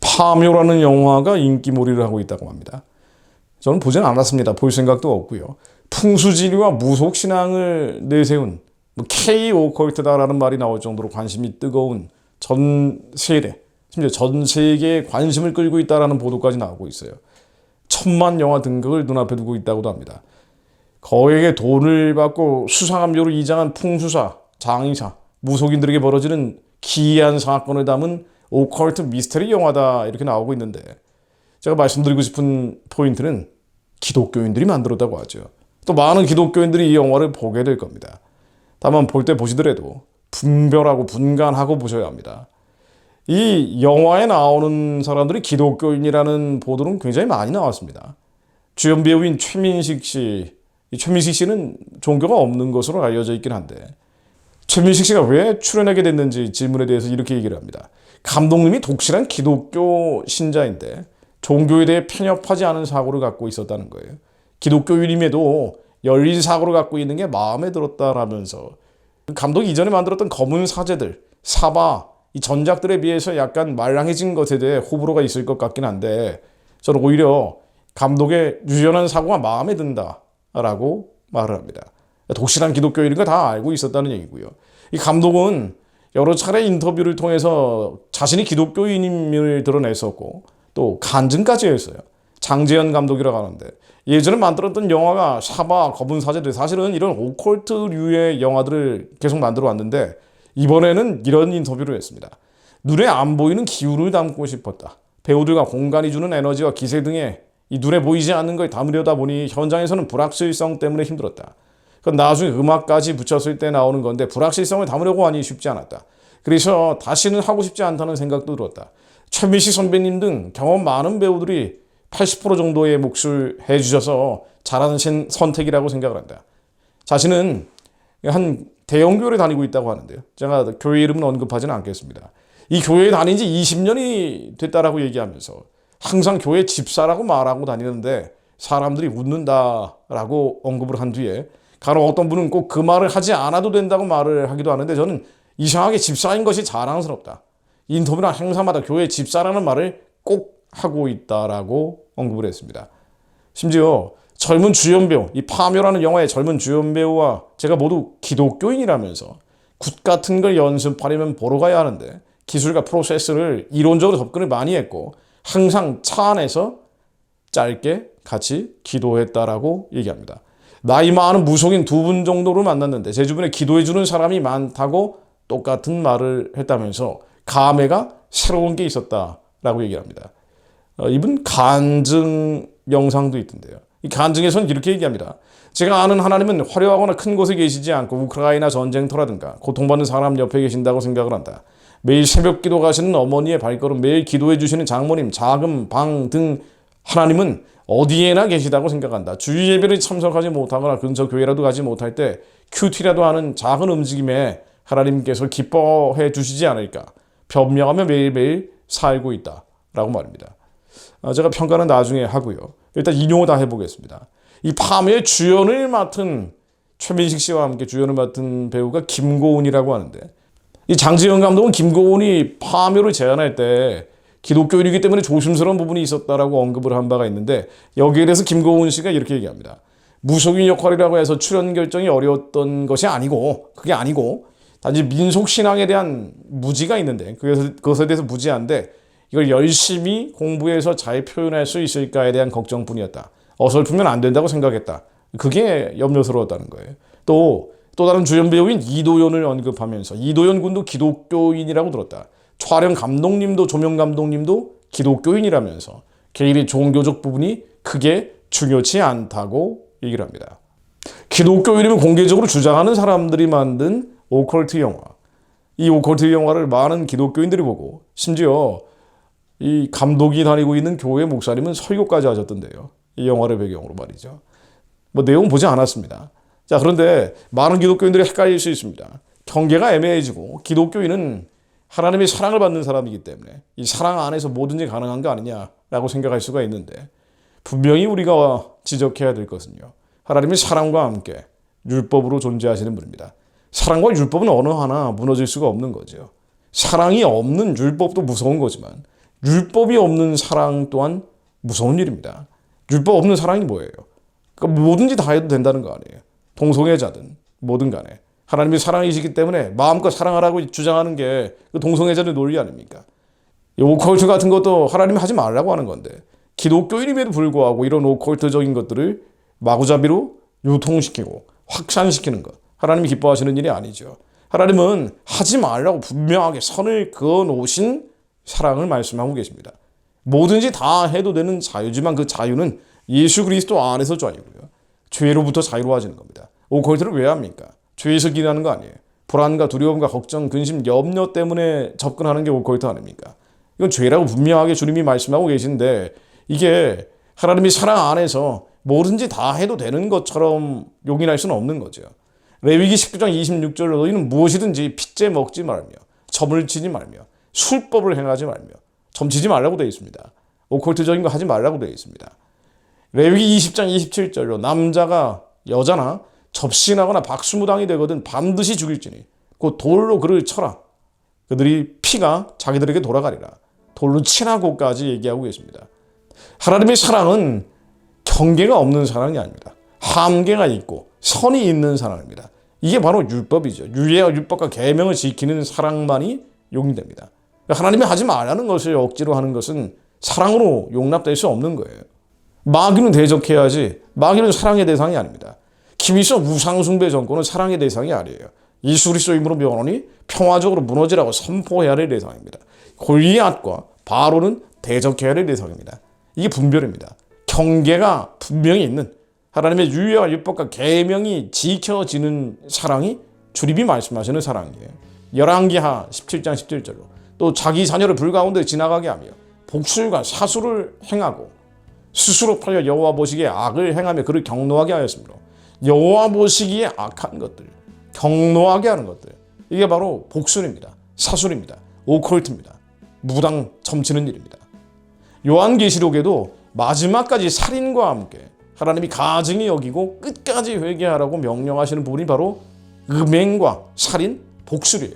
파묘라는 영화가 인기몰이를 하고 있다고 합니다. 저는 보진 않았습니다. 볼 생각도 없고요. 풍수지리와 무속신앙을 내세운 K-오컬트다라는 말이 나올 정도로 관심이 뜨거운 전 세대, 심지어 전 세계에 관심을 끌고 있다는 보도까지 나오고 있어요. 1000만 영화 등극을 눈앞에 두고 있다고도 합니다. 거액의 돈을 받고 수상함료로 이장한 풍수사, 장의사, 무속인들에게 벌어지는 기이한 사건을 담은 오컬트 미스터리 영화다 이렇게 나오고 있는데, 제가 말씀드리고 싶은 포인트는 기독교인들이 만들었다고 하죠. 또 많은 기독교인들이 이 영화를 보게 될 겁니다. 다만 볼 때 보시더라도 분별하고 분간하고 보셔야 합니다. 이 영화에 나오는 사람들이 기독교인이라는 보도는 굉장히 많이 나왔습니다. 주연 배우인 최민식 씨, 이 최민식 씨는 종교가 없는 것으로 알려져 있긴 한데, 최민식 씨가 왜 출연하게 됐는지 질문에 대해서 이렇게 얘기를 합니다. 감독님이 독실한 기독교 신자인데 종교에 대해 편협하지 않은 사고를 갖고 있었다는 거예요. 기독교인임에도 열린 사고를 갖고 있는 게 마음에 들었다라면서, 감독이 이전에 만들었던 검은 사제들, 사바, 이 전작들에 비해서 약간 말랑해진 것에 대해 호불호가 있을 것 같긴 한데, 저는 오히려 감독의 유연한 사고가 마음에 든다라고 말을 합니다. 독실한 기독교인인 거 다 알고 있었다는 얘기고요. 이 감독은 여러 차례 인터뷰를 통해서 자신이 기독교인임을 드러냈었고, 또 간증까지 했어요. 장재현 감독이라고 하는데, 예전에 만들었던 영화가 사바, 검은 사제들, 사실은 이런 오컬트류의 영화들을 계속 만들어 왔는데, 이번에는 이런 인터뷰를 했습니다. 눈에 안 보이는 기운을 담고 싶었다. 배우들과 공간이 주는 에너지와 기세 등에 이 눈에 보이지 않는 걸 담으려다 보니 현장에서는 불확실성 때문에 힘들었다. 그건 나중에 음악까지 붙였을 때 나오는 건데 불확실성을 담으려고 하니 쉽지 않았다. 그래서 다시는 하고 싶지 않다는 생각도 들었다. 최민식 선배님 등 경험 많은 배우들이 80% 정도의 몫을 해주셔서 잘하는 선택이라고 생각을 한다. 자신은 한 대형교회를 다니고 있다고 하는데요. 제가 교회 이름은 언급하지는 않겠습니다. 이 교회에 다닌 지 20년이 됐다라고 얘기하면서 항상 교회 집사라고 말하고 다니는데 사람들이 웃는다라고 언급을 한 뒤에, 간혹 어떤 분은 꼭 그 말을 하지 않아도 된다고 말을 하기도 하는데, 저는 이상하게 집사인 것이 자랑스럽다. 인터뷰나 행사마다 교회 집사라는 말을 꼭 하고 있다라고 언급을 했습니다. 심지어 젊은 주연 배우, 이 파묘라는 영화의 젊은 주연 배우와 제가 모두 기독교인이라면서 굿 같은 걸 연습하려면 보러 가야 하는데 기술과 프로세스를 이론적으로 접근을 많이 했고 항상 차 안에서 짧게 같이 기도했다라고 얘기합니다. 나이 많은 무속인 2분 정도를 만났는데 제 주변에 기도해주는 사람이 많다고 똑같은 말을 했다면서 감회가 새로운 게 있었다라고 얘기합니다. 이분 간증 영상도 있던데요. 이 간증에서는 이렇게 얘기합니다. 제가 아는 하나님은 화려하거나 큰 곳에 계시지 않고 우크라이나 전쟁터라든가 고통받는 사람 옆에 계신다고 생각을 한다. 매일 새벽 기도 가시는 어머니의 발걸음, 매일 기도해 주시는 장모님, 자금, 방 등 하나님은 어디에나 계시다고 생각한다. 주일 예배를 참석하지 못하거나 근처 교회라도 가지 못할 때 큐티라도 하는 작은 움직임에 하나님께서 기뻐해 주시지 않을까. 변명하며 매일매일 살고 있다라고 말입니다. 제가 평가는 나중에 하고요. 일단 인용을 다 해보겠습니다. 이 파묘의 주연을 맡은 최민식 씨와 함께 주연을 맡은 배우가 김고은이라고 하는데, 이 장지현 감독은 김고은이 파묘를 제안할 때 기독교인이기 때문에 조심스러운 부분이 있었다라고 언급을 한 바가 있는데, 여기에 대해서 김고은 씨가 이렇게 얘기합니다. 무속인 역할이라고 해서 출연 결정이 어려웠던 것이 아니고, 그게 아니고 단지 민속신앙에 대한 무지가 있는데, 그것에 대해서 무지한데 이걸 열심히 공부해서 잘 표현할 수 있을까에 대한 걱정뿐이었다. 어설프면 안 된다고 생각했다. 그게 염려스러웠다는 거예요. 또 다른 주연 배우인 이도현을 언급하면서 이도현 군도 기독교인이라고 들었다. 촬영 감독님도 조명 감독님도 기독교인이라면서 개인의 종교적 부분이 크게 중요치 않다고 얘기를 합니다. 기독교인임을 공개적으로 주장하는 사람들이 만든 오컬트 영화. 이 오컬트 영화를 많은 기독교인들이 보고, 심지어 이 감독이 다니고 있는 교회 목사님은 설교까지 하셨던데요. 이 영화를 배경으로 말이죠. 내용 보지 않았습니다. 자, 그런데 많은 기독교인들이 헷갈릴 수 있습니다. 경계가 애매해지고 기독교인은 하나님의 사랑을 받는 사람이기 때문에 이 사랑 안에서 뭐든지 가능한 거 아니냐라고 생각할 수가 있는데, 분명히 우리가 지적해야 될 것은요, 하나님의 사랑과 함께 율법으로 존재하시는 분입니다. 사랑과 율법은 어느 하나 무너질 수가 없는 거죠. 사랑이 없는 율법도 무서운 거지만 율법이 없는 사랑 또한 무서운 일입니다. 율법 없는 사랑이 뭐예요? 그러니까 뭐든지 다 해도 된다는 거 아니에요. 동성애자든 뭐든 간에 하나님이 사랑이시기 때문에 마음껏 사랑하라고 주장하는 게 그 동성애자의 논리 아닙니까? 이 오컬트 같은 것도 하나님이 하지 말라고 하는 건데 기독교인임에도 불구하고 이런 오컬트적인 것들을 마구잡이로 유통시키고 확산시키는 것, 하나님이 기뻐하시는 일이 아니죠. 하나님은 하지 말라고 분명하게 선을 그어놓으신 사랑을 말씀하고 계십니다. 뭐든지 다 해도 되는 자유지만 그 자유는 예수 그리스도 안에서 자유고요. 죄로부터 자유로워지는 겁니다. 오컬트를 왜 합니까? 죄에서 기인하는 거 아니에요. 불안과 두려움과 걱정, 근심, 염려 때문에 접근하는 게 오컬트 아닙니까? 이건 죄라고 분명하게 주님이 말씀하고 계신데 이게 하나님이 사랑 안에서 뭐든지 다 해도 되는 것처럼 용인할 수는 없는 거죠. 레위기 19장 26절로 너희는 무엇이든지 핏째 먹지 말며 점을 치지 말며 술법을 행하지 말며 점치지 말라고 되어 있습니다. 오컬트적인 거 하지 말라고 되어 있습니다. 레위기 20장 27절로 남자가 여자나 접신하거나 박수무당이 되거든 반드시 죽일지니 곧 돌로 그를 쳐라. 그들이 피가 자기들에게 돌아가리라. 돌로 치라고까지 얘기하고 계십니다. 하나님의 사랑은 경계가 없는 사랑이 아닙니다. 한계가 있고 선이 있는 사랑입니다. 이게 바로 율법이죠. 유예와 율법과 계명을 지키는 사랑만이 용인됩니다. 하나님이 하지 말라는 것을 억지로 하는 것은 사랑으로 용납될 수 없는 거예요. 마귀는 대적해야지 마귀는 사랑의 대상이 아닙니다. 김일성 우상숭배 정권은 사랑의 대상이 아니에요. 예수 그리스도 이름으로 영원히 평화적으로 무너지라고 선포해야 할 대상입니다. 골리앗과 바로는 대적해야 할 대상입니다. 이게 분별입니다. 경계가 분명히 있는 하나님의 유예와 율법과 계명이 지켜지는 사랑이 주님이 말씀하시는 사랑이에요. 열왕기하 17장 17절로 또 자기 자녀를 불 가운데 지나가게 하며 복술과 사수를 행하고 스스로 팔려 여호와 보시기에 악을 행하며 그를 경노하게 하였으므로 여호와 보시기에 악한 것들, 경노하게 하는 것들, 이게 바로 복술입니다. 사술입니다. 오컬트입니다. 무당 점치는 일입니다. 요한계시록에도 마지막까지 살인과 함께 하나님이 가증히 여기고 끝까지 회개하라고 명령하시는 부분이 바로 음행과 살인, 복술이에요.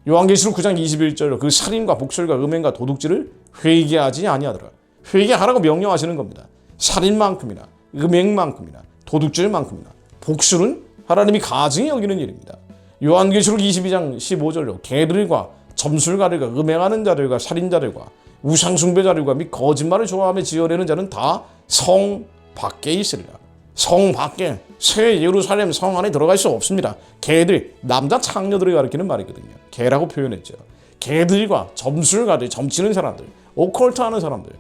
요한계시록 9장 21절로 그 살인과 복술과 음행과 도둑질을 회개하지 아니하더라. 회개하라고 명령하시는 겁니다. 살인만큼이나 음행만큼이나 도둑질만큼이나 복술은 하나님이 가증히 여기는 일입니다. 요한계시록 22장 15절로 개들과 점술가들과 음행하는 자들과 살인자들과 우상숭배자들과 및 거짓말을 좋아하며 지어내는 자는 다 성 밖에 있으리라. 성 밖에 새 예루살렘 성 안에 들어갈 수 없습니다. 개들, 남자 창녀들을 가리키는 말이거든요. 개라고 표현했죠. 개들과 점술가들, 점치는 사람들, 오컬트 하는 사람들,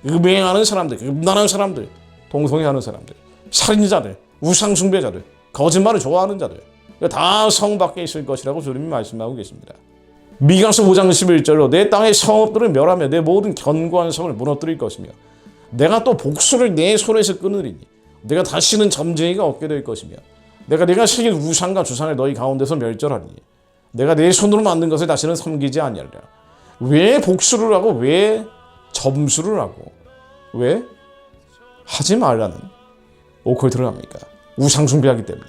음행하는 사람들, 음란한 사람들, 동성애하는 사람들, 살인자들, 우상숭배자들, 거짓말을 좋아하는 자들, 다 성 밖에 있을 것이라고 주님이 말씀하고 계십니다. 미가서 5장 11절로 내 땅의 성읍들을 멸하며 내 모든 견고한 성을 무너뜨릴 것이며 내가 또 복수를 내 손에서 끊으리니 내가 다시는 점쟁이가 없게 될 것이며 내가 새긴 우상과 주상을 너희 가운데서 멸절하리니 내가 내 손으로 만든 것을 다시는 섬기지 아니하리라. 왜 복수를 하고 왜 점수를 하고 왜 하지 말라는 오컬트를 합니까? 우상숭배하기 때문에.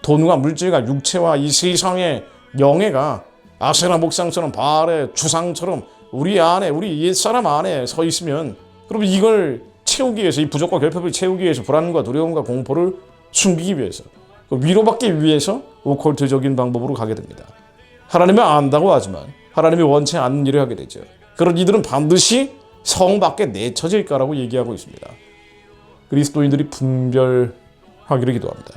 돈과 물질과 육체와 이 세상의 영예가 아세라 목상처럼 바알의 주상처럼 우리 안에 우리 옛사람 안에 서 있으면 그럼 이걸 채우기 위해서 이 부족과 결핍을 채우기 위해서 불안과 두려움과 공포를 숨기기 위해서 위로받기 위해서 오컬트적인 방법으로 가게 됩니다. 하나님은 안다고 하지만 하나님이 원치 않는 일을 하게 되죠. 그런 이들은 반드시 성 밖에 내쳐질 거라고 얘기하고 있습니다. 그리스도인들이 분별하기를 기도합니다.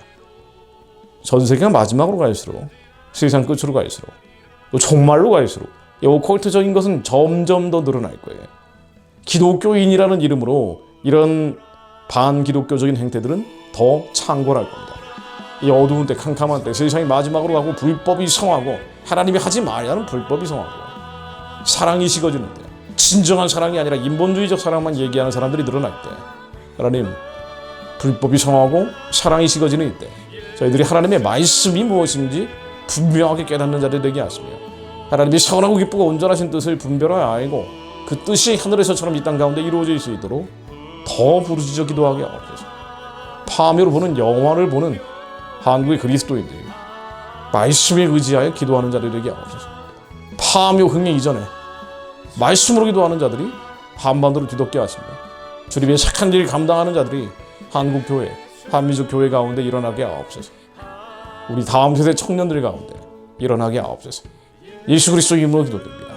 전 세계가 마지막으로 갈수록 세상 끝으로 갈수록 또 종말로 갈수록 이 오컬트적인 것은 점점 더 늘어날 거예요. 기독교인이라는 이름으로 이런 반기독교적인 행태들은 더 창궐할 겁니다. 이 어두운 때 캄캄한 때 세상이 마지막으로 가고 불법이 성하고 하나님이 하지 말라는 불법이 성하고 사랑이 식어지는 때 진정한 사랑이 아니라 인본주의적 사랑만 얘기하는 사람들이 늘어날 때 하나님 불법이 성하고 사랑이 식어지는 이때 저희들이 하나님의 말씀이 무엇인지 분명하게 깨닫는 자들이 되게 하시며 하나님이 선하고 기쁘고 온전하신 뜻을 분별하여 알고 그 뜻이 하늘에서처럼 이 땅 가운데 이루어질 수 있도록 더 부르짖어 기도하게 하옵소서. 파묘를 보는 영화를 보는 한국의 그리스도인들이 말씀에 의지하여 기도하는 자들이 되게 하옵소서. 파묘 흥행 이전에 말씀으로 기도하는 자들이 한반도를 뒤덮게 하십니다. 주님의 착한 일 감당하는 자들이 한국교회, 한민족 교회 가운데 일어나게 하옵소서. 우리 다음 세대 청년들 가운데 일어나게 하옵소서. 예수 그리스도 이름으로 기도드립니다.